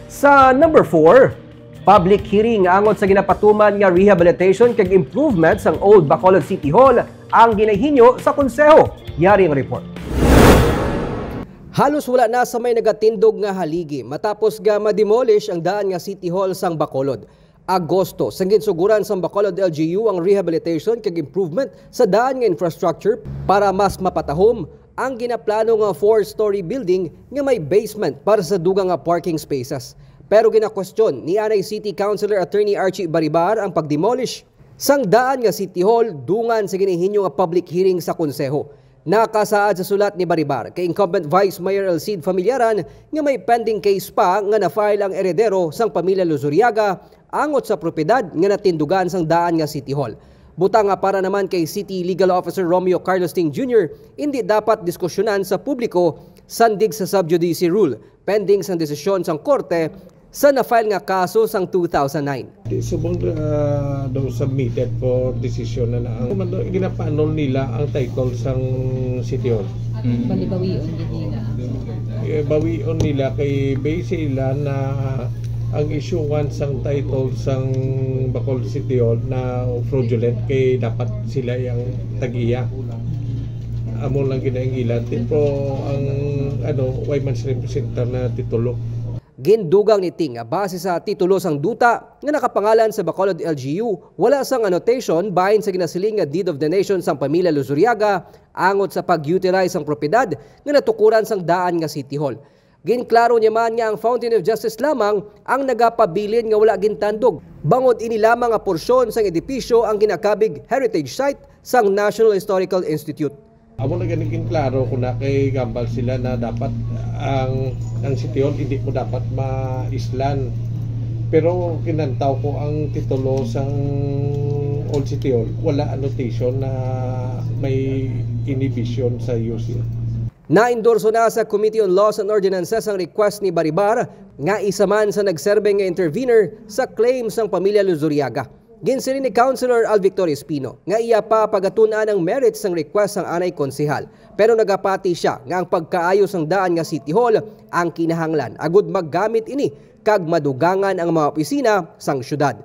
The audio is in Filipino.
Sa number 4, public hearing angot sa ginapatuman nga rehabilitation kag improvement sang Old Bacolod City Hall ang ginahinyo sa konseho. Yari ang report. Halos wala na sa may nagatindog nga haligi matapos ga ma-demolish ang daan nga City Hall sang Bacolod. Agosto, sang ginsuguran sang Bacolod LGU ang rehabilitation kag improvement sa daan nga infrastructure para mas mapatahom ang ginaplano nga 4-story building nga may basement para sa dugang nga parking spaces. Pero ginakwestiyon ni Anay City Councilor Attorney Archie Baribar ang pagdemolish sang daan nga City Hall dungan sa ginihinyo nga public hearing sa konseho. Nakasaad sa sulat ni Baribar kay incumbent Vice Mayor Elcid Familiaran nga may pending case pa nga na-file ang eredero sang pamilya Luzuriaga angot sa propiedad nga natindugan sang daan nga City Hall. Butang nga para naman kay City Legal Officer Romeo Carlos Ting Jr., hindi dapat diskusyonan sa publiko sandig sa sub judice rule pending sang desisyon sang korte sa na-file nga kaso sang 2009. Subong daw submitted for decision na ang ginapanol nila ang title sang City Hall. Balibawion nila. Bawion nila kay base sila na ang issuance sang title sang Bacolod City Hall na fraudulent kay dapat sila yung tag-iya. Amo lang ginaingilan pero ang Wyman's representative na titulo. Gindugang ni Ting base sa titulo sang duta nga nakapangalan sa Bacolod LGU, wala sang annotation bahin sa ginasiling nga deed of donation sang pamilya Luzuriaga angot sa pag-utilize sang propiedad nga natukuran sang daan nga City Hall. Ginklaro niya man nga ang Fountain of Justice lamang ang nagapabilin nga wala gintandog. Bangod ini lamang nga porsyon sang edipisyo ang ginakabig heritage site sang National Historical Institute. Amo na ganigin klaro kung na kay gambal sila na dapat ang City Hall hindi mo dapat maislan. Pero kinantaw ko ang titulo sang Old City Hall, wala annotation na may inhibition sa using. Naendorso na sa Committee on Laws and Ordinances ang request ni Baribar nga isa man sa nagserbe nga intervener sa claims ng pamilya Luzuriaga. Ginsirin ni Councilor Al Victor Espino nga iya pa pagatunan ang merits ng request ng anay konsehal. Pero nagapati siya nga ang pagkaayos ng daan nga City Hall ang kinahanglan agud maggamit ini kag madugangan ang mga opisina sang syudad.